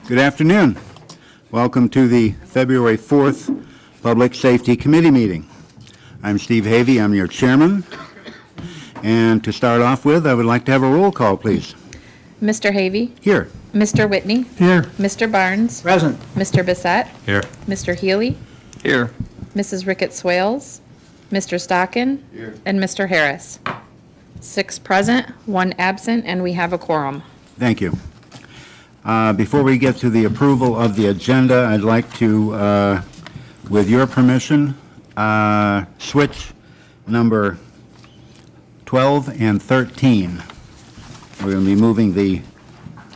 Good afternoon. Welcome to the February 4th Public Safety Committee meeting. I'm Steve Havey. I'm your chairman. And to start off with, I would like to have a roll call, please. Mr. Havey? Here. Mr. Whitney? Here. Mr. Barnes? Present. Mr. Bissett? Here. Mr. Healy? Here. Mrs. Ricketts Swales? Mr. Stockin? Here. And Mr. Harris. 6 present, 1 absent, and we have a quorum. Thank you. Before we get to the approval of the agenda, I'd like to, with your permission, switch number 12 and 13. We're going to be moving the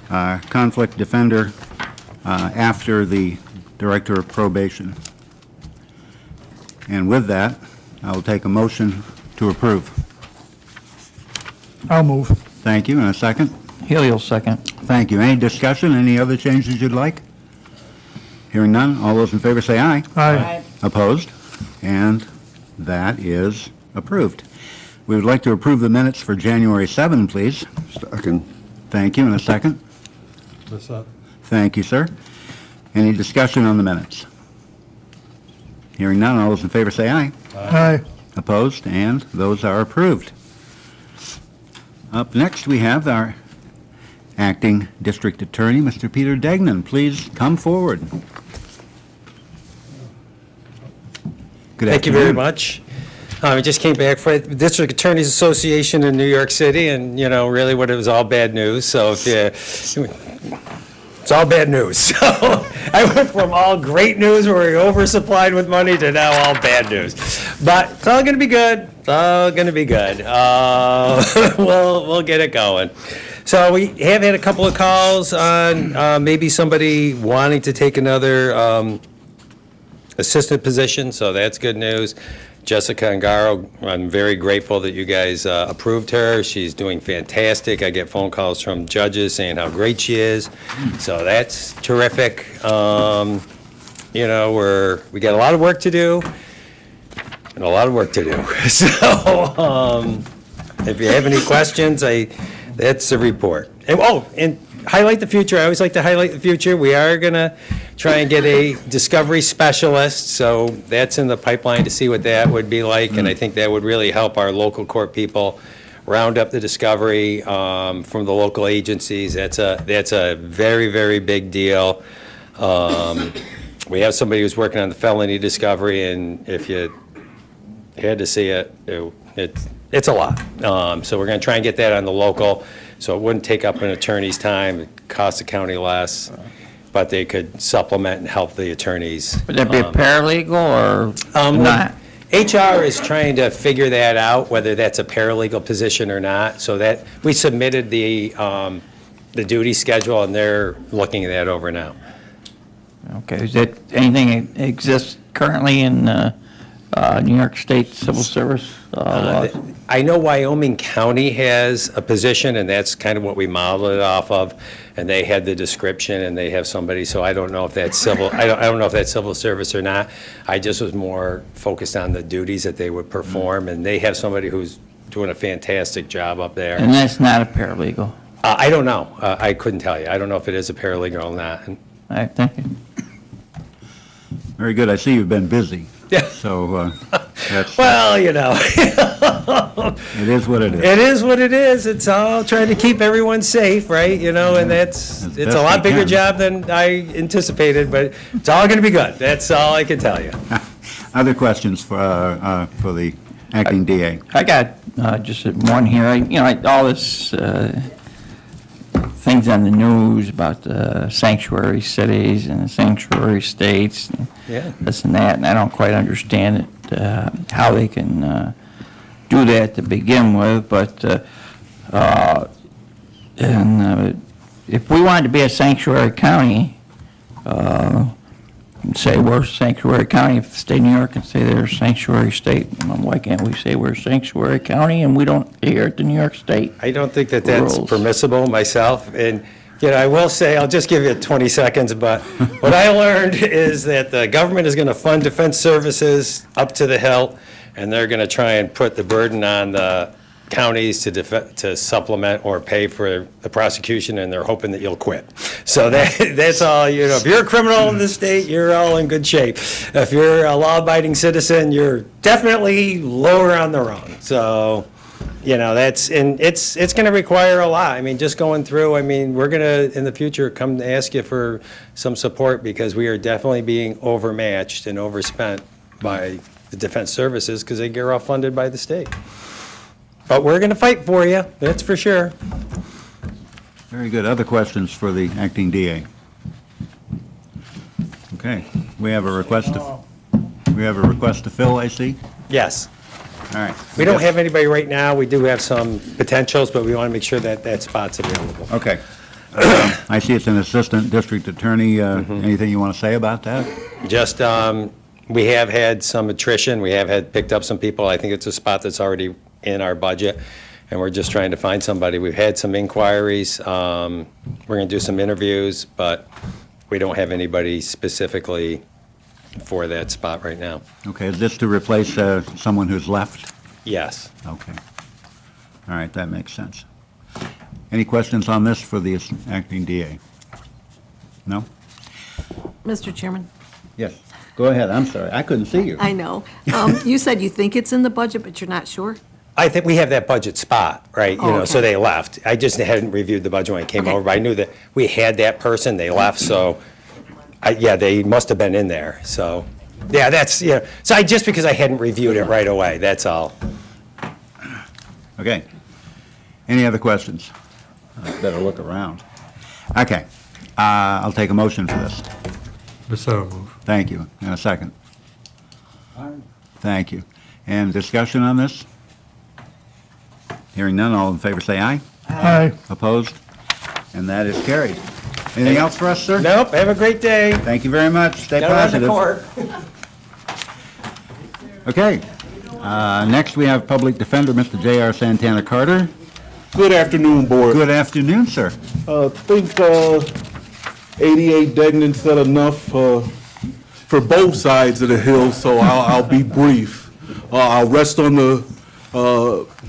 conflict defender after the director of probation. And with that, I'll take a motion to approve. I'll move. Thank you. And a second? Healy will second. Thank you. Any discussion? Any other changes you'd like? Hearing none, all those in favor say aye. Aye. Opposed? And that is approved. We would like to approve the minutes for January 7, please. Second. Thank you. And a second? Thank you, sir. Any discussion on the minutes? Hearing none, all those in favor say aye. Aye. Opposed? And those are approved. Up next, we have our acting district attorney, Mr. Peter Degnan. Please come forward. Good Thank you very afternoon. much. I just came back for the District Attorneys Association in New York City, and, you know, really what it was all bad news. So if you, it's all bad news. So I went from all great news where we're oversupplied with money to now all bad news. But it's all going to be good. It's all going to be good. We'll get it going. So we have had a couple of calls on maybe somebody wanting to take another assistant position, so that's good news. Jessica Angaro, I'm very grateful that you guys approved her. She's doing fantastic. I get phone calls from judges saying how great she is, so that's terrific. You know, we got a lot of work to do, and a lot of work to do. So if you have any questions, that's the report. And highlight the future. I always like to highlight the future. We are going to try and get a discovery specialist, so that's in the pipeline to see what that would be like, and I think that would really help our local court people round up the discovery from the local agencies. That's a very, very big deal. We have somebody who's working on the felony discovery, and if you had to see it, it's a lot. So we're going to try and get that on the local, so it wouldn't take up an attorney's time, it cost the county less, but they could supplement and help the attorneys. Would that be a paralegal or not? HR is trying to figure that out, whether that's a paralegal position or not, so that, we submitted the duty schedule, and they're looking at that over now. Okay, is that anything that exists currently in New York State Civil Service laws? I know Wyoming County has a position, and that's kind of what we modeled it off of, and they had the description, and they have somebody, so I don't know if that's civil, I don't know if that's civil service or not. I just was more focused on the duties that they would perform, and they have somebody who's doing a fantastic job up there. And that's not a paralegal? I don't know. I couldn't tell you. I don't know if it is a paralegal or not. All right, thank you. Very good. I see you've been busy. Yeah. So that's, Well, you know. it is what it is. It is what it is. It's all trying to keep everyone safe, right? You know, and it's As a best lot we bigger can. job than I anticipated, but it's all going to be good. That's all I can tell you. Other questions for the acting DA? I got just one here. All this things on the news about the sanctuary cities and the sanctuary states, and Yeah. this and that, and I don't quite understand it, how they can do that to begin with, but if we wanted to be a sanctuary county, and say we're sanctuary county, if the state of New York can say they're a sanctuary state, why can't we say we're a sanctuary county and we don't adhere to New York State? I don't think that that's Rules. permissible myself. And, you know, I will say, I'll just give you 20 seconds, but what I learned is that the government is going to fund defense services up to the hilt, and they're going to try and put the burden on the counties to supplement or pay for the prosecution, and they're hoping that you'll quit. So that's all, if you're a criminal in the state, you're all in good shape. If you're a law-abiding citizen, you're definitely lower on the rung. So, and it's going to require a lot. I mean, just going through, we're going to, in the future, come to ask you for some support, because we are definitely being overmatched and overspent by the defense services, because they get all funded by the state. But we're going to fight for you, that's for sure. Very good. Other questions for the acting DA? Okay, we have a request to fill, I see. Yes. All right. We don't have anybody right now. We do have some potentials, but we want to make sure that that spot's available. Okay. I see it's an assistant district attorney. Anything you want to say about that? Just, we have had some attrition. We have had picked up some people. I think it's a spot that's already in our budget, and we're just trying to find somebody. We've had some inquiries. We're going to do some interviews, but we don't have anybody specifically for that spot right now. Okay, is this to replace someone who's left? Yes. Okay. All right, that makes sense. Any questions on this for the acting DA? No? Mr. Chairman, Yes. Go ahead. I'm sorry. I couldn't see you. I know. You said you think it's in the budget, but you're not sure? I think we have that budget spot, right? Oh, So okay. they left. I just hadn't reviewed the budget when I came Okay. over, but I knew that we had that person, they left, so, they must have been in there, so, so just because I hadn't reviewed it right away, that's all. Okay. Any other questions? I better look around. Okay. I'll take a motion for this. Becerra move. Thank you. And a second. Thank you. And discussion on this? Hearing none, all in favor say aye. Aye. Opposed? And that is carried. Anything else for us, sir? Nope, have a great day. Thank you very much. Stay Gotta run the positive. court. Okay. Next, we have Public Defender, Mr. J.R. Santana Carter. Good afternoon, Board. Good afternoon, sir. I think 88 Degnan said enough for both sides of the hill, so I'll be brief. I'll rest on the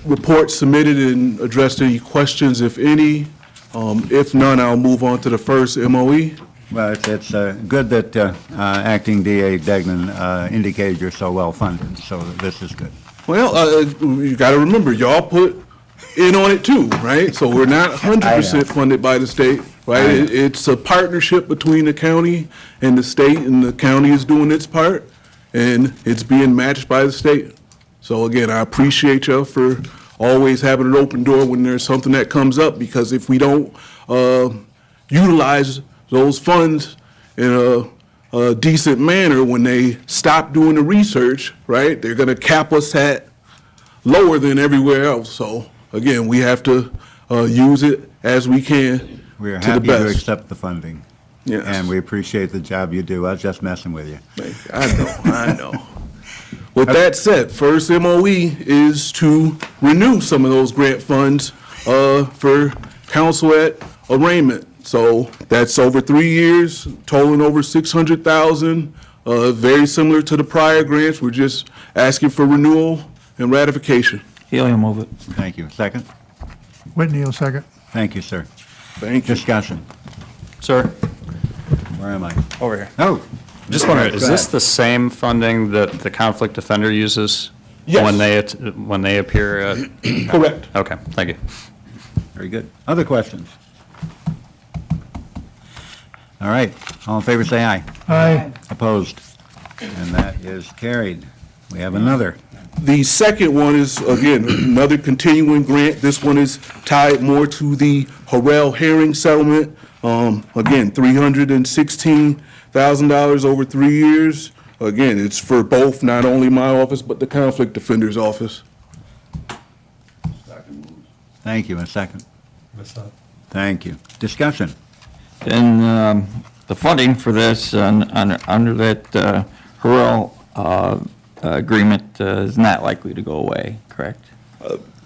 report submitted and address any questions, if any. If none, I'll move on to the first MOE. Well, it's good that Acting DA Degnan indicated you're so well-funded, so this is good. Well, you got to remember, y'all put in on it too, right? So we're not 100% funded by the state, right? I know. It's a partnership between the county and the state, and the county is doing its part, and it's being matched by the state. So again, I appreciate y'all for always having an open door when there's something that comes up, because if we don't utilize those funds in a decent manner, when they stop doing the research, right, they're gonna cap us at lower than everywhere else. So again, we have to use it as we can We are to the happy to best. accept the funding. Yes. And we appreciate the job you do. I was just messing with you. I know. With that said, first MOE is to renew some of those grant funds for council at arraignment. So that's over 3 years, totaling over 600,000, very similar to the prior grants. We're just asking for renewal and ratification. Healy, move it. Thank you. Second? Whitney will second. Thank you, sir. Thank you. Discussion. Sir, Where am I? over here. Oh, Just wondering, is Go this ahead. the same funding that the conflict defender uses? Yes. When they appear at? Correct. Okay, thank you. very good. Other questions? All right. All in favor, say aye. Aye. Opposed? And that is carried. We have another. The second one is, again, another continuing grant. This one is tied more to the Harrell Herring settlement. Again, $316,000 over 3 years. Again, it's for both, not only my office, but the conflict defender's office. Thank you. A second. Thank you. Discussion. And the funding for this, under that Harrell agreement is not likely to go away, correct?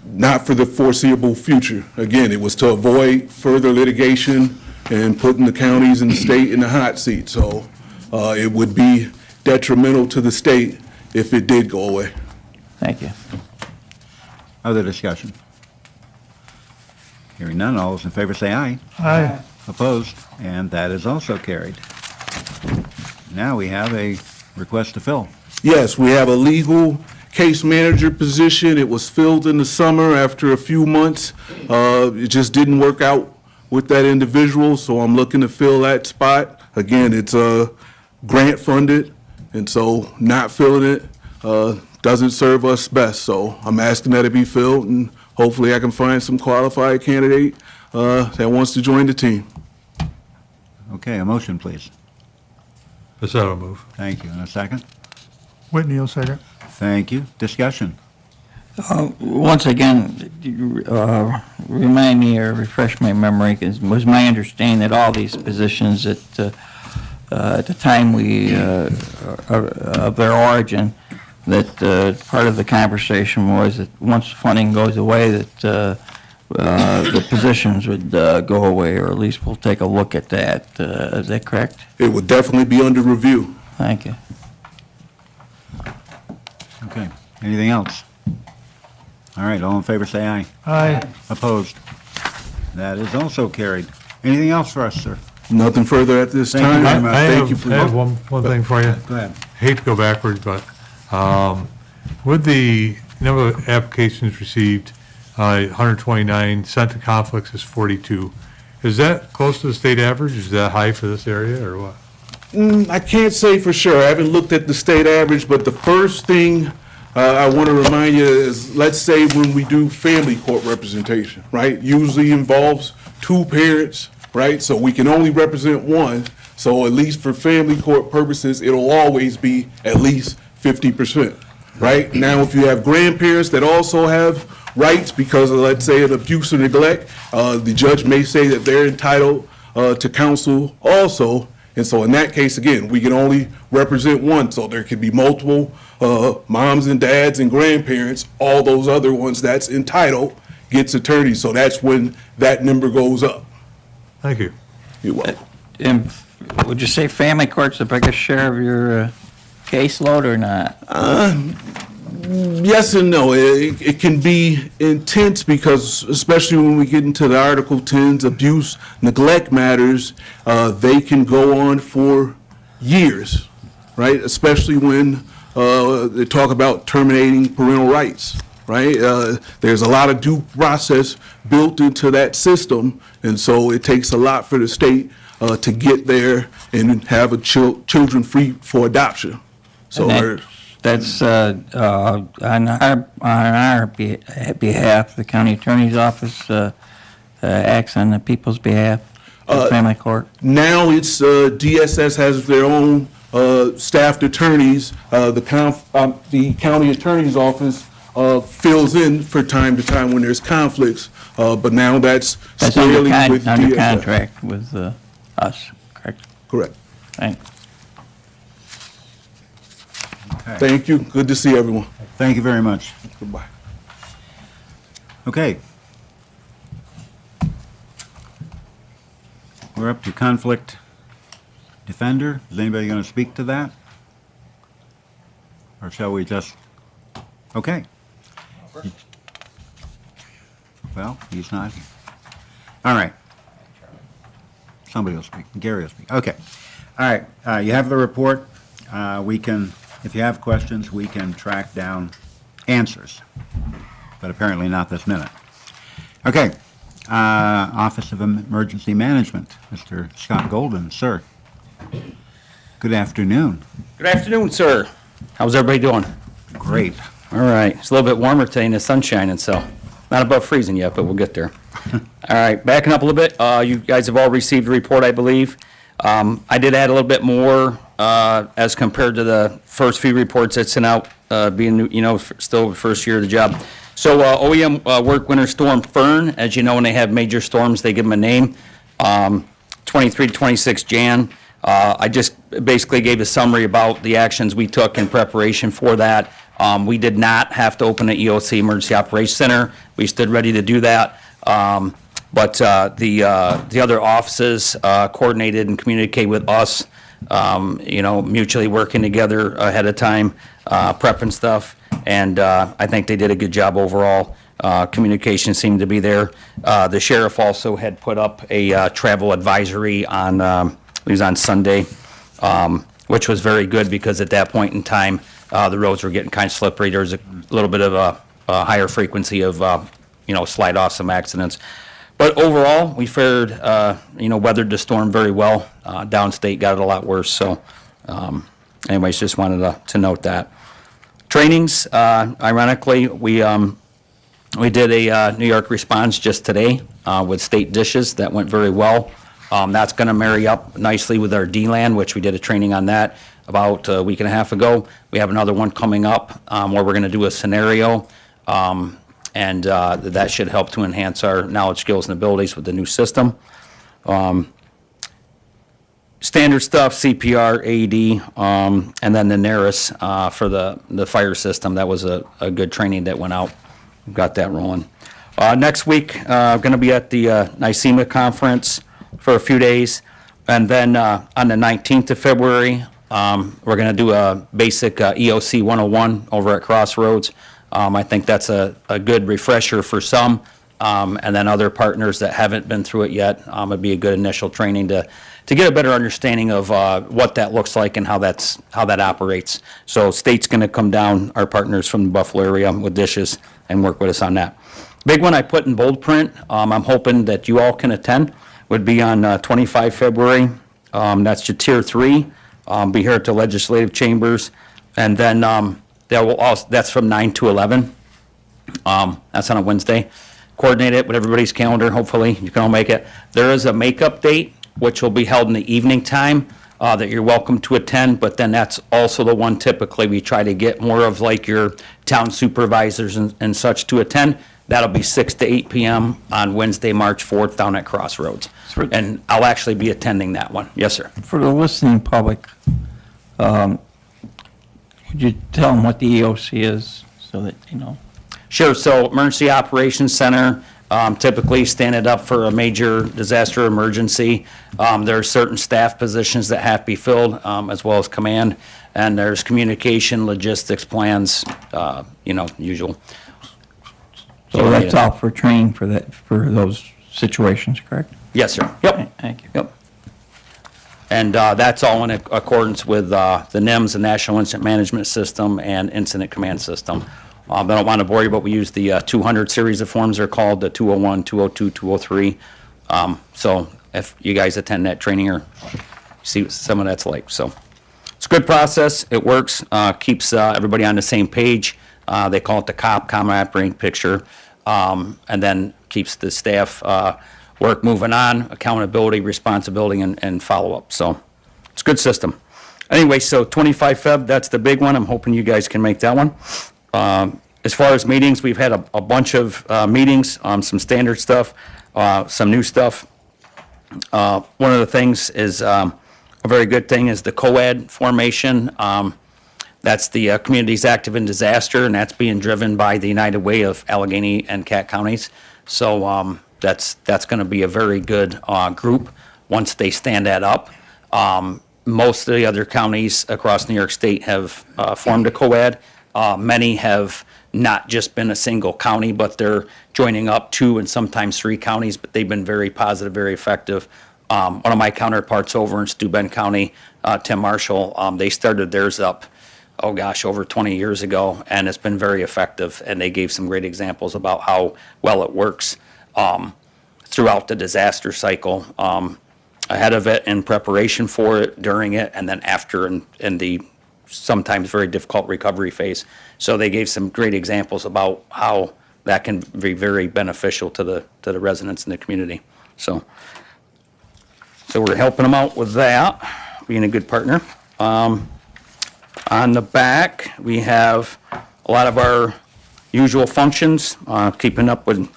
Not for the foreseeable future. Again, it was to avoid further litigation and putting the counties and the state in the hot seat. So it would be detrimental to the state if it did go away. Thank you. Other discussion? Hearing none, all those in favor say aye. Aye. Opposed? And that is also carried. Now we have a request to fill. Yes, we have a legal case manager position. It was filled in the summer after a few months. It just didn't work out with that individual, so I'm looking to fill that spot. Again, it's grant funded, and so not filling it doesn't serve us best. So I'm asking that it be filled, and hopefully I can find some qualified candidate that wants to join the team. Okay, a motion, please. Pacetto move. Thank you. And a second? Whitney will second. Thank you. Discussion? Once again, remind me or refresh my memory, 'cause it was my understanding that all these positions at the time of their origin, that part of the conversation was that once funding goes away, that the positions would go away, or at least we'll take a look at that. Is that correct? It would definitely be under review. Thank you. Okay. Anything else? All right, all in favor say aye. Aye. Opposed? That is also carried. Anything else for us, sir? Nothing further at this Thank you time. very much. Thank you for I have one thing for you. Go ahead. Hate to go backwards, but with the number of applications received, 129, sent to conflicts is 42. Is that close to the state average? Is that high for this area, or what? I can't say for sure. I haven't looked at the state average, but the first thing I want to remind you is, let's say when we do family court representation, right? Usually involves two parents, right? So we can only represent one. So at least for family court purposes, it'll always be at least 50%, right? Now, if you have grandparents that also have rights because of, let's say, an abuse or neglect, the judge may say that they're entitled to counsel also. And so in that case, again, we can only represent one. So there could be multiple moms and dads and grandparents. All those other ones that's entitled gets attorneys. So that's when that number goes up. Thank you. You're welcome. And would you say family court's the biggest share of your caseload or not? Yes and no. It can be intense because, especially when we get into the Article 10s, abuse, neglect matters, they can go on for years, right? Especially when they talk about terminating parental rights, right? There's a lot of due process built into that system, and so it takes a lot for the state to get there and have children free for adoption. So That's on our behalf. The county attorney's office acts on the people's behalf, the family court. now it's DSS has their own staffed attorneys. The county attorney's office fills in for time to time when there's conflicts, but now that's That's squarely with under DSS. contract with us, correct? Correct. Thanks. Thank you. Good to see everyone. Thank you very much. Goodbye. Okay. We're up to conflict defender. Is anybody going to speak to that? Or shall we just, okay. Well, he's not here. All right. Somebody will speak. Gary will speak. Okay. All right. You have the report. We can, if you have questions, we can track down answers, but apparently not this minute. Okay. Office of Emergency Management, Mr. Scott Golden, sir. Good afternoon. Good afternoon, sir. How's everybody doing? Great. All right. It's a little bit warmer today and the sun's shining, so not above freezing yet, but we'll get there. All right, backing up a little bit, you guys have all received a report, I believe. I did add a little bit more as compared to the first few reports that sent out, being, still the first year of the job. So OEM work Winter Storm Fern. As you know, when they have major storms, they give them a name. 23 to 26 Jan. I just basically gave a summary about the actions we took in preparation for that. We did not have to open an EOC, Emergency Operations Center. We stood ready to do that. But the other offices coordinated and communicated with us, mutually working together ahead of time, prepping stuff. and I think they did a good job overall. Communication seemed to be there. The sheriff also had put up a travel advisory on, it was on Sunday, which was very good because at that point in time, the roads were getting kind of slippery. There was a little bit of a higher frequency of, slide off some accidents. But overall, we fared, weathered the storm very well. Downstate got it a lot worse, so anyways, just wanted to note that. Trainings, ironically, we did a New York response just today with state dishes. That went very well. That's going to marry up nicely with our D-Land, which we did a training on that about a week and a half ago. We have another one coming up where we're going to do a scenario, and that should help to enhance our knowledge, skills, and abilities with the new system. Standard stuff, CPR, AED, and then the NARIS for the fire system. That was a good training that went out. We've got that rolling. Next week, going to be at the NYSEMA conference for a few days. And then on the 19th of February, we're going to do a basic EOC 101 over at Crossroads. I think that's a good refresher for some. And then other partners that haven't been through it yet, it'd be a good initial training to get a better understanding of what that looks like and how that operates. So state's going to come down, our partners from the Buffalo area with dishes, and work with us on that. Big one I put in bold print, I'm hoping that you all can attend, would be on 25 February. That's your Tier 3, be here at the Legislative Chambers. And then that's from 9 to 11. That's on a Wednesday. Coordinate it with everybody's calendar, hopefully you can all make it. There is a makeup date, which will be held in the evening time, that you're welcome to attend, but then that's also the one typically we try to get more of like your town supervisors and such to attend. That'll be 6 to 8 p.m. on Wednesday, March 4th down at Crossroads. And I'll actually be attending that one. Yes, sir. For the listening public, would you tell them what the EOC is so that, Sure. So Emergency Operations Center, typically stand it up for a major disaster emergency. There are certain staff positions that have to be filled, as well as command, and there's communication, logistics plans, usual. So that's all for training for those situations, correct? Yes, sir. Yep. Thank you. Yep. And that's all in accordance with the NIMS, the National Incident Management System, and Incident Command System. I don't want to bore you, but we use the 200 series of forms. They're called the 201, 202, 203. So if you guys attend that training or see what some of that's like. So it's a good process. It works, keeps everybody on the same page. They call it the COP, Common Operating Picture, and then keeps the staff work moving on, accountability, responsibility, and follow-up. So it's a good system. Anyway, so 25 Feb, that's the big one. I'm hoping you guys can make that one. As far as meetings, we've had a bunch of meetings, some standard stuff, some new stuff. One of the things is, a very good thing is the COAD formation. That's the Communities Active in Disaster, and that's being driven by the United Way of Allegheny and Cat counties. So that's going to be a very good group once they stand that up. Most of the other counties across New York State have formed a COAD. Many have not just been a single county, but they're joining up 2 and sometimes 3 counties, but they've been very positive, very effective. One of my counterparts over in Steuben County, Tim Marshall, they started theirs up, over 20 years ago, and it's been very effective, and they gave some great examples about how well it works throughout the disaster cycle, ahead of it, in preparation for it, during it, and then after in the sometimes very difficult recovery phase. So they gave some great examples about how that can be very beneficial to the residents in the community. So we're helping them out with that, being a good partner. On the back, we have a lot of our usual functions, keeping up with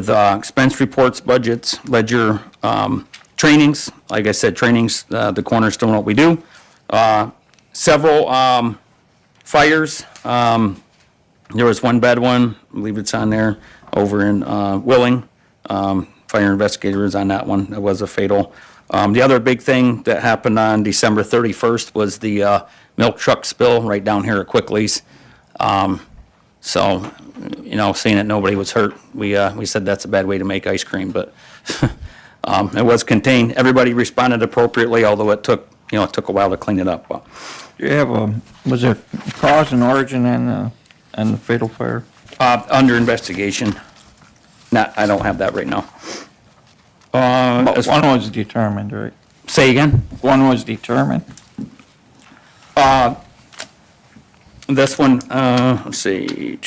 expense reports, budgets, ledger, trainings. Like I said, trainings, the cornerstone of what we do. Several fires. There was one bad one, I believe it's on there, over in Willing. Fire investigator is on that one. That was a fatal. The other big thing that happened on December 31st was the milk truck spill right down here at Quickley's. So, seeing that nobody was hurt, we said that's a bad way to make ice cream, but it was contained. Everybody responded appropriately, although it took a while to clean it up. But, Do you have was there cause and origin and the fatal fire? under investigation. I don't have that right now. One was determined, right? Say again? One was determined. This one, let's see.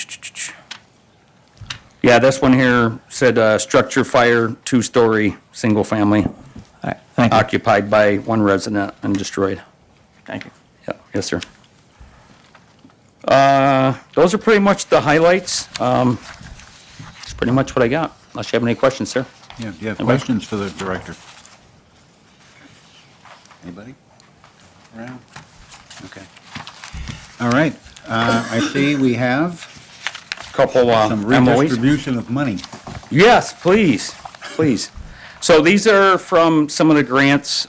Yeah, this one here said structure fire, 2-story, single family, All right, thank you. occupied by one resident and destroyed. Thank you. Yeah, yes, sir. Those are pretty much the highlights. That's pretty much what I got, unless you have any questions, sir. Yeah, do you have Anybody? questions for the director? Anybody? Around? Okay. All right, I see we have Couple some MOAs. redistribution of money. Yes, please, please. So these are from some of the grants,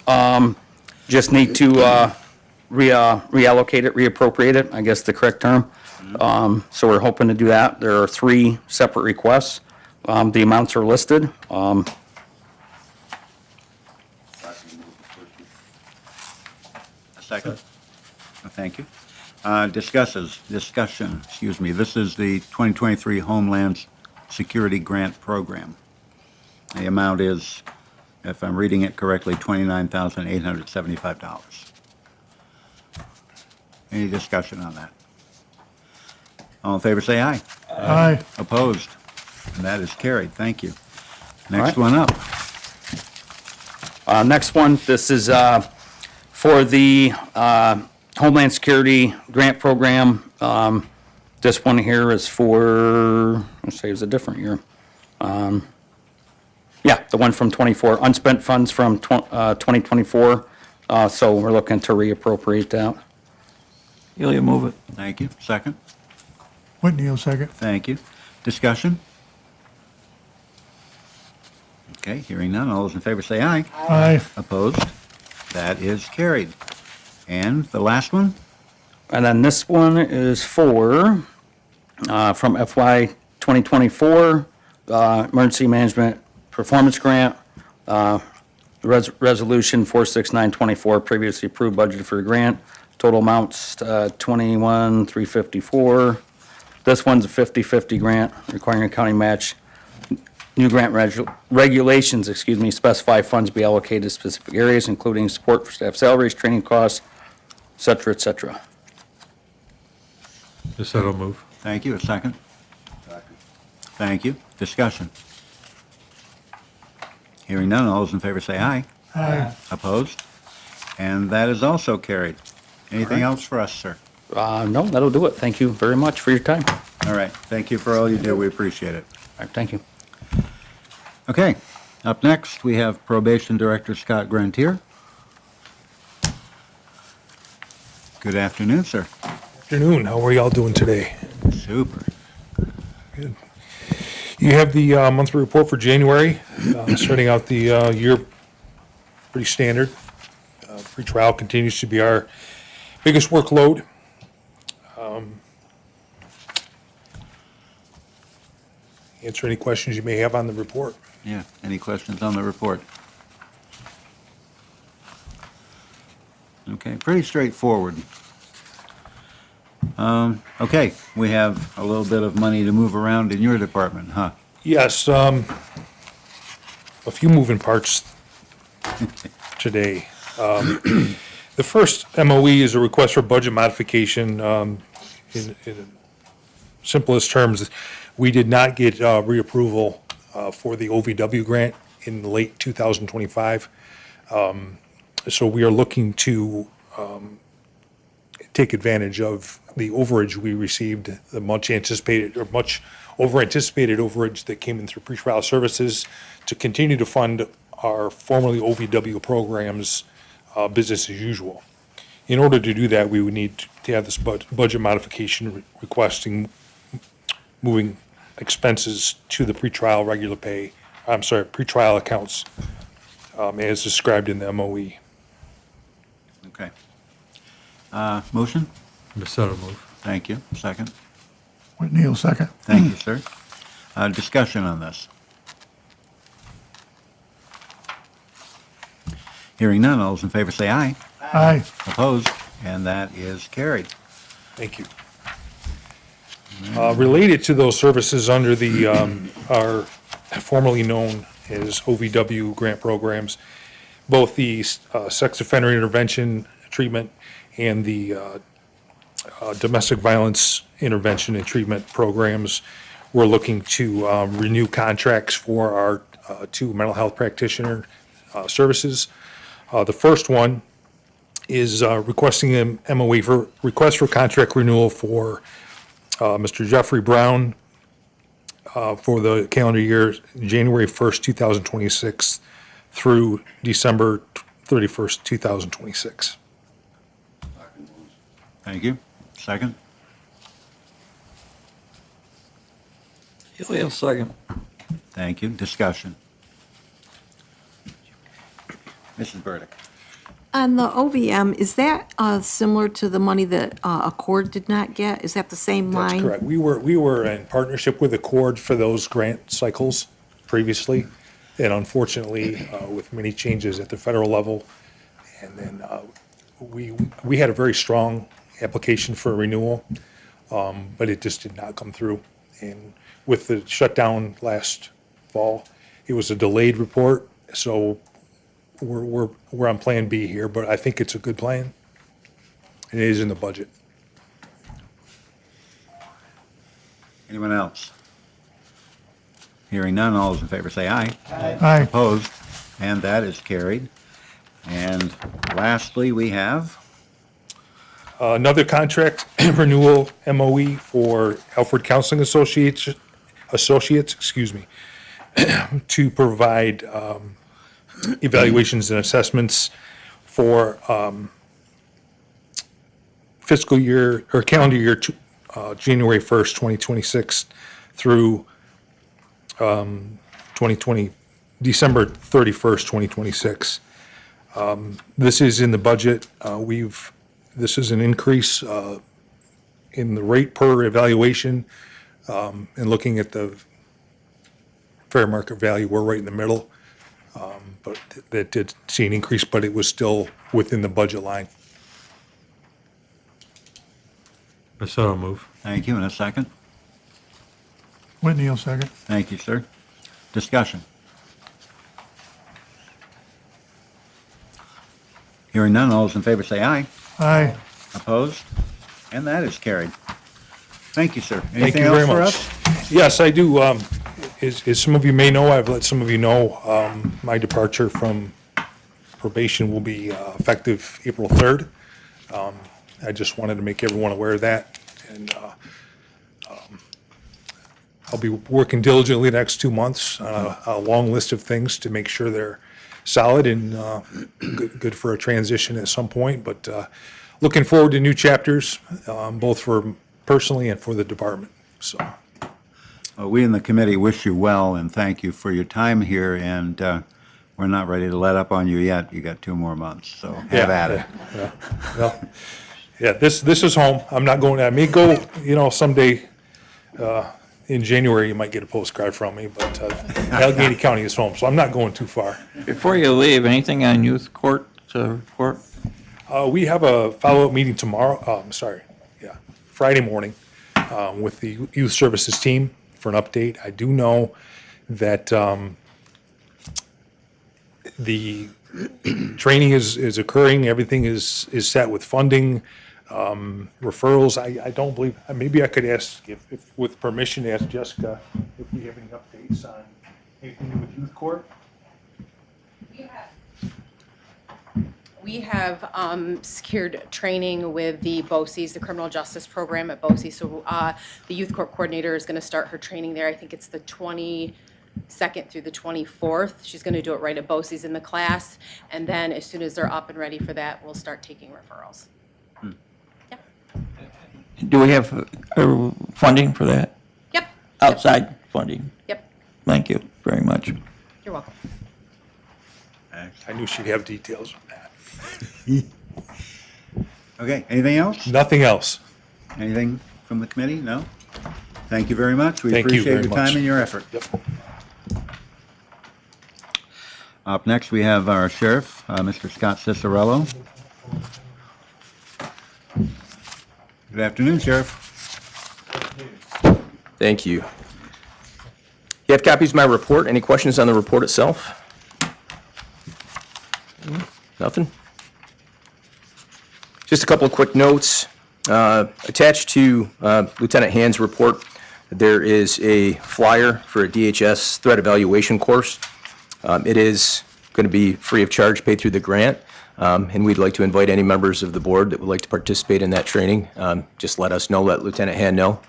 just need to reallocate it, reappropriate it, I guess the correct term. So we're hoping to do that. There are 3 separate requests. The amounts are listed. A second. Thank you. Discussion, excuse me. This is the 2023 Homeland Security Grant Program. The amount is, if I'm reading it correctly, $29,875. Any discussion on that? All in favor, say aye. Aye. Opposed? And that is carried. Thank you. right. Next one up. Next one, this is for the Homeland Security Grant Program. This one here is for, let's say it's a different year. Yeah, the one from '24, unspent funds from 2024. So we're looking to reappropriate that. Ilya, move it. Thank you. Second. Whitney will second. Thank you. Discussion? Okay, hearing none. All those in favor say aye. Aye. Opposed? That is carried. And the last one? And then this one is for, from FY 2024, Emergency Management Performance Grant, Resolution 46924, previously approved budget for the grant. Total amounts, 21,354. This one's a 50/50 grant requiring a county match. New grant regulations, specify funds be allocated to specific areas, including support for staff salaries, training costs, et cetera, et cetera. Desetto move. Thank you. A second? Thank you. Discussion? Hearing none. All those in favor say aye. Aye. Opposed? And that is also carried. Anything else for us, sir? No, that'll do it. Thank you very much for your time. All right. Thank you for all you do. We appreciate it. All right, thank you. Okay. Up next, we have Probation Director Scott Grantier. Good afternoon, sir. Afternoon, how are y'all doing today? Super. You have the monthly report for January, starting out the year pretty standard. Pretrial continues to be our biggest workload. Answer any questions you may have on the report. Yeah. Any questions on the report? Okay, pretty straightforward. Okay, we have a little bit of money to move around in your department, huh? Yes, a few moving parts today. The first MOE is a request for budget modification. In simplest terms, we did not get reapproval for the OVW grant in late 2025. So we are looking to take advantage of the overage we received, the much anticipated or much over-anticipated overage that came in through pretrial services to continue to fund our formerly OVW programs, business as usual. In order to do that, we would need to have this budget modification requesting moving expenses to the pretrial regular pay, pretrial accounts, as described in the MOE. Okay. Motion? Desetto move. Thank you. Second? Whitney will second. Thank you, sir. Discussion on this. Hearing none, all those in favor say aye. Aye. Opposed? And that is carried. Thank you. Related to those services under the, our formerly known as OVW grant programs, both the sex offender intervention treatment and the domestic violence intervention and treatment programs, we're looking to renew contracts for our two mental health practitioner services. The first one is requesting an MOE for request for contract renewal for Mr. Jeffrey Brown for the calendar year January 1st, 2026 through December 31st, 2026. Thank you. Second? He'll second. Thank you. Discussion. Mrs. Burdick. On the OVM, is that similar to the money that Accord did not get? Is that the same line? That's correct. We were in partnership with Accord for those grant cycles previously. And unfortunately, with many changes at the federal level, and then we had a very strong application for renewal, but it just did not come through. And with the shutdown last fall, it was a delayed report, so we're on Plan B here, but I think it's a good plan. It is in the budget. Anyone else? Hearing none, all those in favor say aye. Aye. Opposed? And that is carried. And lastly, we have, Another contract renewal MOE for Alfred Counseling Associates, to provide evaluations and assessments for fiscal year or calendar year January 1st, 2026 through 2020, December 31st, 2026. This is in the budget. This is an increase in the rate per evaluation, and looking at the fair market value, we're right in the middle. But that did see an increase, but it was still within the budget line. I so move. thank you, and a second. Whitney will second. Thank you, sir. Discussion. Hearing none, all those in favor say aye. Aye. Opposed? And that is carried. Thank you, sir. Thank Anything you very else for much. us? Yes, I do. As some of you may know, I've let some of you know, my departure from probation will be effective April 3rd. I just wanted to make everyone aware of that. And I'll be working diligently the next 2 months on a long list of things to make sure they're solid and good for a transition at some point. But looking forward to new chapters, both for personally and for the department. So. We in the committee wish you well and thank you for your time here, and we're not ready to let up on you yet. You got 2 more months, so have at it. Well, yeah, this is home. I'm not going, I may go, someday in January, you might get a postcard from me, but Allegheny County is home, so I'm not going too far. Before you leave, anything on youth court report? We have a follow-up meeting tomorrow, Friday morning with the youth services team for an update. I do know that the training is occurring, everything is set with funding, referrals. I don't believe, maybe I could ask, if with permission, ask Jessica if we have any updates on anything to do with youth court. We have secured training with the BOCES, the Criminal Justice Program at BOCES. So the youth court coordinator is going to start her training there. I think it's the 22nd through the 24th. She's going to do it right at BOCES in the class. And then as soon as they're up and ready for that, we'll start taking referrals. Yep. Do we have funding for that? Yep. Outside funding? Yep. Thank you very much. You're welcome. I knew she'd have details on that. Okay, anything else? Nothing else. Anything from the committee? No? Thank you very much. We Thank you appreciate very your time much. and your effort. Yep. Up next, we have our sheriff, Mr. Scott Cicerello. Good afternoon, Sheriff. Thank you. You have copies of my report. Any questions on the report itself? Nothing? Just a couple of quick notes. Attached to Lieutenant Hand's report, there is a flyer for a DHS threat evaluation course. It is going to be free of charge, paid through the grant, and we'd like to invite any members of the board that would like to participate in that training. Just let us know, let Lieutenant Hand know.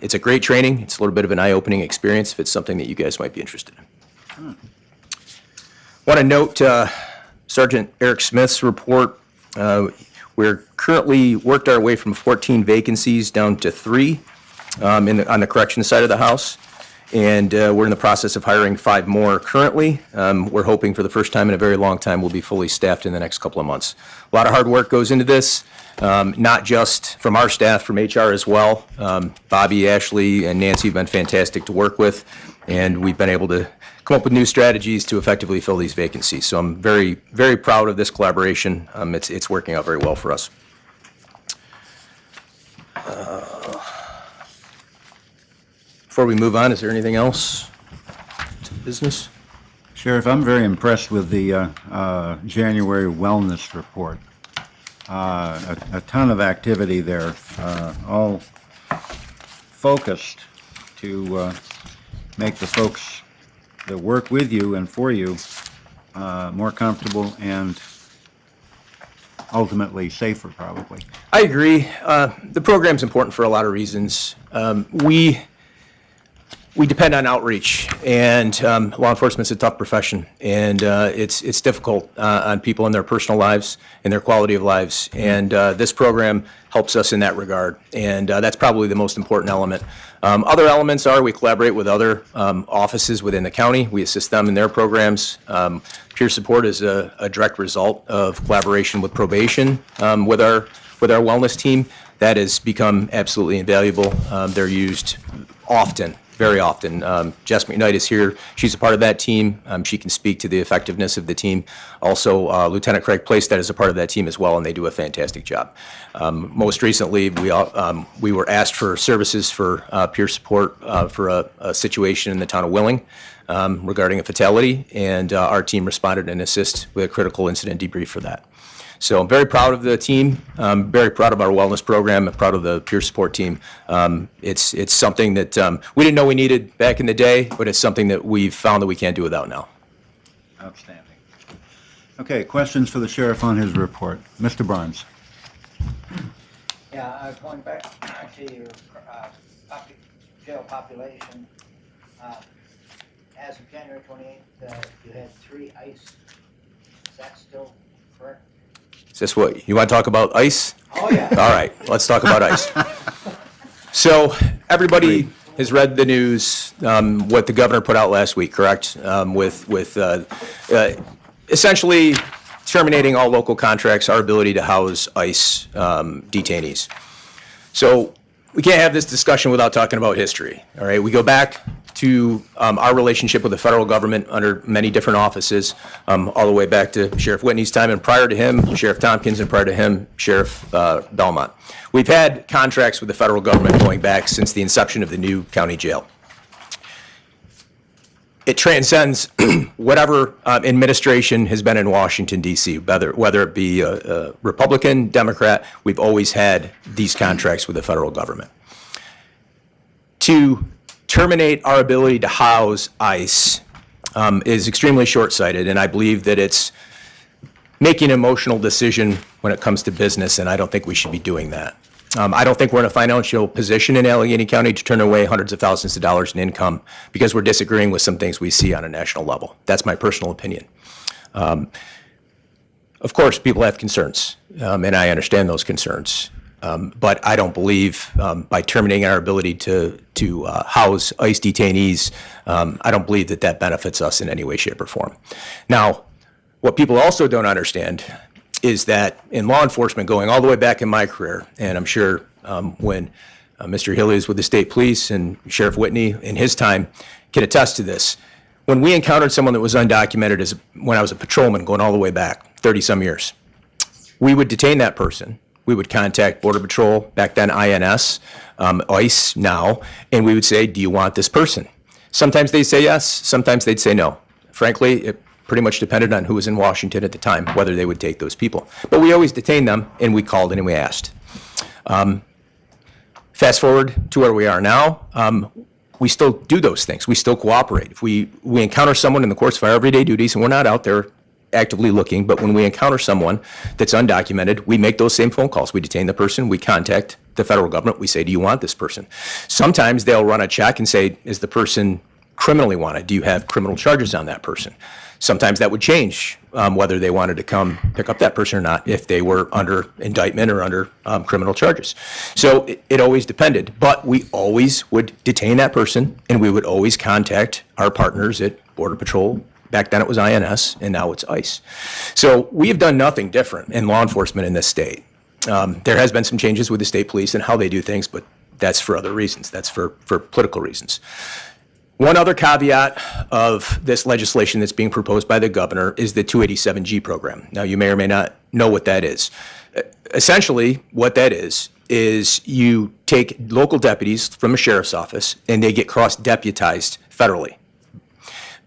It's a great training. It's a little bit of an eye-opening experience if it's something that you guys might be interested in. Want to note Sergeant Eric Smith's report. We're currently worked our way from 14 vacancies down to 3 on the corrections side of the house. And we're in the process of hiring 5 more currently. We're hoping for the first time in a very long time we'll be fully staffed in the next couple of months. A lot of hard work goes into this, not just from our staff, from HR as well. Bobby, Ashley, and Nancy have been fantastic to work with, and we've been able to come up with new strategies to effectively fill these vacancies. So I'm very, very proud of this collaboration. It's working out very well for us. Before we move on, is there anything else to business? Sheriff, I'm very impressed with the January wellness report. A ton of activity there, all focused to make the folks that work with you and for you more comfortable and ultimately safer, probably. I agree. The program's important for a lot of reasons. We depend on outreach, and law enforcement's a tough profession, and it's difficult on people in their personal lives and their quality of lives, and this program helps us in that regard, and that's probably the most important element. Other elements are we collaborate with other offices within the county. We assist them in their programs. Peer support is a direct result of collaboration with probation with our wellness team. That has become absolutely invaluable. They're used often. Very often. Jess McKnight is here. She's a part of that team. She can speak to the effectiveness of the team. Also, Lieutenant Craig Plaisted is a part of that team as well, and they do a fantastic job. Most recently, we were asked for services for peer support for a situation in the town of Willing regarding a fatality, and our team responded and assisted with a critical incident debrief for that. So I'm very proud of the team. I'm very proud of our wellness program. I'm proud of the peer support team. It's something that we didn't know we needed back in the day, but it's something that we've found that we can't do without now. Outstanding. Okay, questions for the sheriff on his report. Mr. Barnes. Yeah, going back to your jail population, as of January 28th, you had 3 ICE. Is that still correct? Is this what, you want to talk about ICE? Oh, yeah. All right, let's talk about ICE. So everybody has read the news, what the governor put out last week, correct? With essentially terminating all local contracts, our ability to house ICE detainees. So we can't have this discussion without talking about history, all right? We go back to our relationship with the federal government under many different offices, all the way back to Sheriff Whitney's time, and prior to him, Sheriff Tompkins, and prior to him, Sheriff Belmont. We've had contracts with the federal government going back since the inception of the new county jail. It transcends whatever administration has been in Washington, D.C., whether it be a Republican, Democrat, we've always had these contracts with the federal government. To terminate our ability to house ICE is extremely short-sighted, and I believe that it's making an emotional decision when it comes to business, and I don't think we should be doing that. I don't think we're in a financial position in Allegheny County to turn away hundreds of thousands of dollars in income because we're disagreeing with some things we see on a national level. That's my personal opinion. Of course, people have concerns, and I understand those concerns. But I don't believe by terminating our ability to house ICE detainees, I don't believe that that benefits us in any way, shape, or form. Now, what people also don't understand is that in law enforcement, going all the way back in my career, and I'm sure when Mr. Hilly is with the state police, and Sheriff Whitney, in his time, can attest to this. When we encountered someone that was undocumented when I was a patrolman going all the way back, 30-some years, we would detain that person. We would contact Border Patrol, back then INS, ICE now, and we would say, do you want this person? Sometimes they'd say yes, sometimes they'd say no. Frankly, it pretty much depended on who was in Washington at the time, whether they would take those people. But we always detained them, and we called in and we asked. Fast forward to where we are now, we still do those things. We still cooperate. If we encounter someone in the course of our everyday duties, and we're not out there actively looking, but when we encounter someone that's undocumented, we make those same phone calls. We detain the person, we contact the federal government, we say, do you want this person? Sometimes they'll run a check and say, is the person criminally wanted? Do you have criminal charges on that person? Sometimes that would change whether they wanted to come pick up that person or not, if they were under indictment or under criminal charges. So it always depended, but we always would detain that person, and we would always contact our partners at Border Patrol. Back then it was INS, and now it's ICE. So we have done nothing different in law enforcement in this state. There has been some changes with the state police and how they do things, but that's for other reasons. That's for political reasons. One other caveat of this legislation that's being proposed by the governor is the 287G program. Now, you may or may not know what that is. Essentially, what that is you take local deputies from a sheriff's office and they get cross-deputized federally.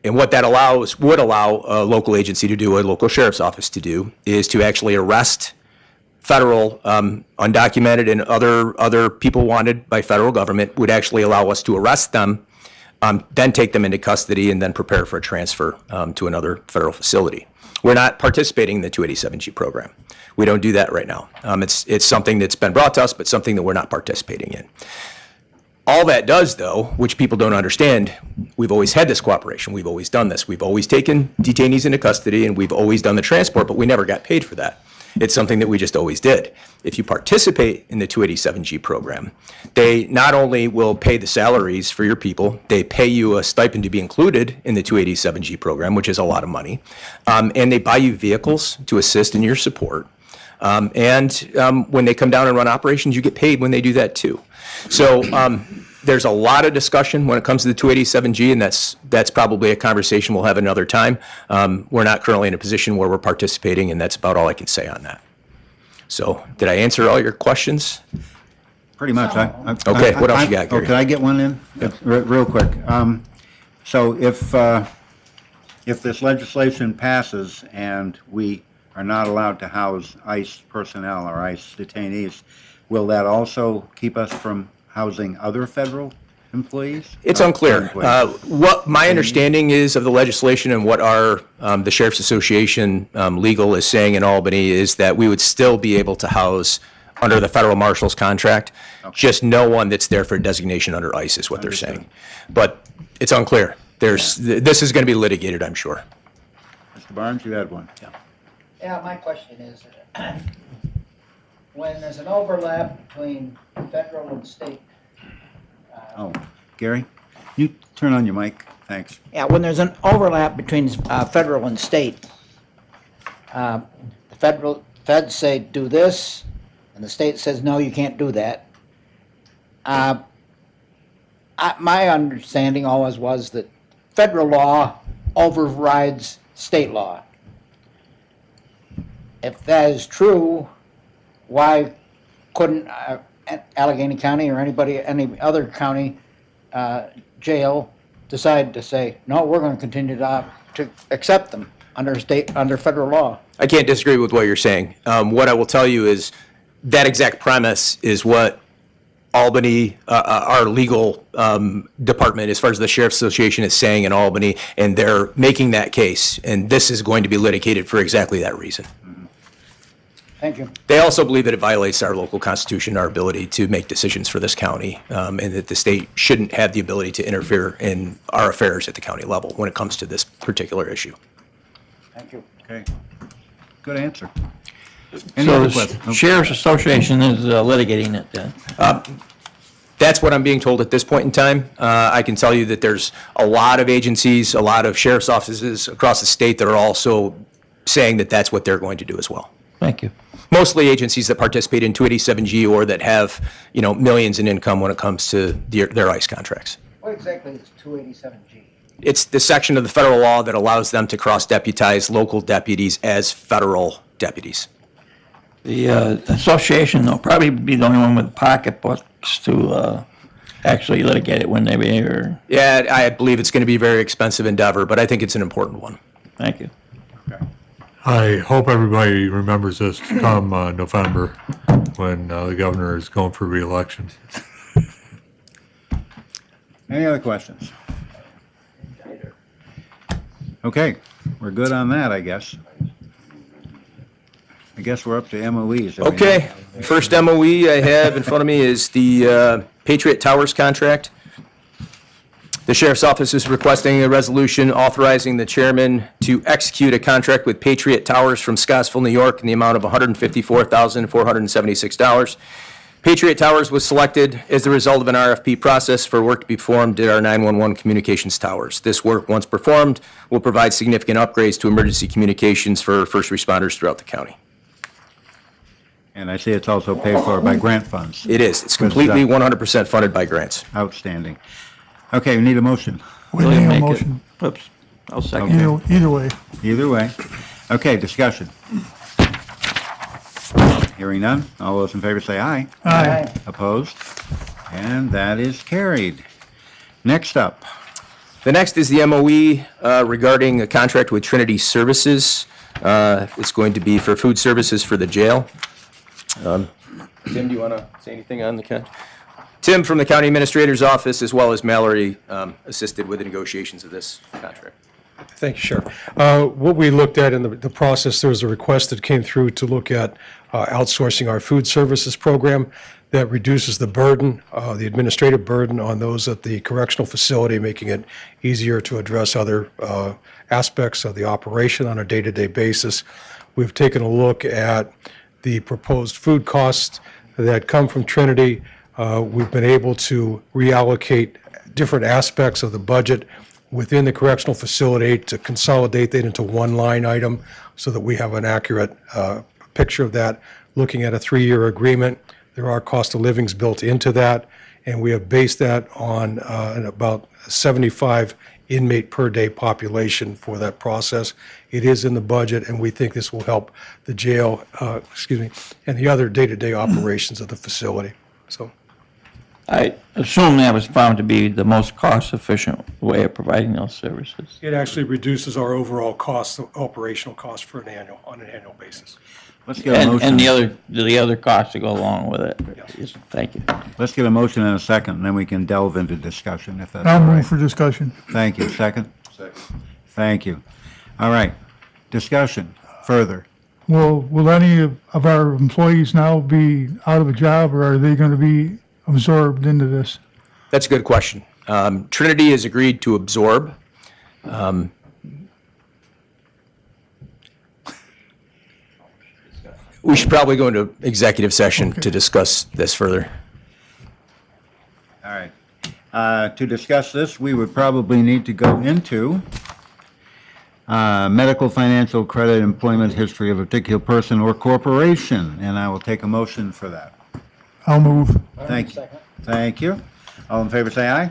And what that would allow a local agency to do, a local sheriff's office to do, is to actually arrest federal undocumented and other people wanted by federal government, would actually allow us to arrest them, then take them into custody, and then prepare for a transfer to another federal facility. We're not participating in the 287G program. We don't do that right now. It's something that's been brought to us, but something that we're not participating in. All that does, though, which people don't understand, we've always had this cooperation. We've always done this. We've always taken detainees into custody, and we've always done the transport, but we never got paid for that. It's something that we just always did. If you participate in the 287G program, they not only will pay the salaries for your people, they pay you a stipend to be included in the 287G program, which is a lot of money, and they buy you vehicles to assist in your support. When they come down and run operations, you get paid when they do that too. So there's a lot of discussion when it comes to the 287G, and that's probably a conversation we'll have another time. We're not currently in a position where we're participating, and that's about all I can say on that. So did I answer all your questions? Pretty much. Okay, what else you got, Gary? Can I get one in? Real quick. So if this legislation passes and we are not allowed to house ICE personnel or ICE detainees, will that also keep us from housing other federal employees? It's unclear. What my understanding is of the legislation and what the Sheriff's Association legal is saying in Albany is that we would still be able to house under the federal marshal's contract, just no one that's there for designation under ICE is what they're saying. But it's unclear. This is going to be litigated, I'm sure. Mr. Barnes, you had one. Yeah, my question is, when there's an overlap between federal and state. Gary, you turn on your mic. Thanks. Yeah, when there's an overlap between federal and state, the feds say do this, and the state says, no, you can't do that. My understanding always was that federal law overrides state law. If that is true, why couldn't Allegheny County or any other county jail decide to say, no, we're going to continue to accept them under federal law? I can't disagree with what you're saying. What I will tell you is that exact premise is what Albany, our legal department, as far as the Sheriff's Association, is saying in Albany, and they're making that case, and this is going to be litigated for exactly that reason. Thank you. They also believe that it violates our local constitution, our ability to make decisions for this county, and that the state shouldn't have the ability to interfere in our affairs at the county level when it comes to this particular issue. Thank you. Okay. Good answer. Any So other the questions? Sheriff's Association is litigating it then? That's what I'm being told at this point in time. I can tell you that there's a lot of agencies, a lot of sheriff's offices across the state that are also saying that that's what they're going to do as well. Thank you. mostly agencies that participate in 287G or that have, millions in income when it comes to their ICE contracts. What exactly is 287G? It's the section of the federal law that allows them to cross-deputize local deputies as federal deputies. The association will probably be the only one with pocketbooks to actually litigate it when they be here. Yeah, I believe it's going to be a very expensive endeavor, but I think it's an important one. Thank you. I hope everybody remembers this come November when the governor is going for reelection. Any other questions? Okay, we're good on that, I guess. I guess we're up to MOEs. Are we not? Okay, first MOE I have in front of me is the Patriot Towers contract. The Sheriff's Office is requesting a resolution authorizing the chairman to execute a contract with Patriot Towers from Scottsville, New York, in the amount of $154,476. Patriot Towers was selected as the result of an RFP process for work to be performed at our 911 communications towers. This work, once performed, will provide significant upgrades to emergency communications for first responders throughout the county. And I see it's also paid for by grant funds. It is. It's completely 100% funded by grants. Outstanding. Okay, we need a motion. We William, need a make it. motion, Oops, I'll second. either way. Either way. Okay, discussion. Hearing none. All those in favor say aye. Aye. Opposed? And that is carried. Next up, The next is the MOE regarding a contract with Trinity Services. It's going to be for food services for the jail. Tim, do you want to say anything on the contract? Tim from the County Administrator's Office, as well as Mallory, assisted with the negotiations of this contract. Thank you, Sheriff. What we looked at in the process, there was a request that came through to look at outsourcing our food services program that reduces the burden, the administrative burden on those at the correctional facility, making it easier to address other aspects of the operation on a day-to-day basis. We've taken a look at the proposed food costs that come from Trinity. We've been able to reallocate different aspects of the budget within the correctional facility to consolidate that into one line item so that we have an accurate picture of that. Looking at a 3-year agreement, there are cost of livings built into that, and we have based that on about 75 inmate per day population for that process. It is in the budget, and we think this will help the jail, and the other day-to-day operations of the facility. So. I assume that was found to be the most cost-efficient way of providing those services. It actually reduces our overall cost, operational cost on an annual basis. let's get a motion. And the other costs to go along with it. Yes, thank you. Let's get a motion in a second, and then we can delve into discussion, if that's all I'll right. move for discussion. Thank you. Second? Second. Thank you. All right. Discussion further. Will any of our employees now be out of a job, or are they going to be absorbed into this? That's a good question. Trinity has agreed to absorb. We should probably go into executive session to discuss this further. All right. To discuss this, we would probably need to go into medical, financial, credit, employment history of a particular person or corporation, and I will take a motion for that. I'll move. Thank you. Thank you. All in favor, say aye.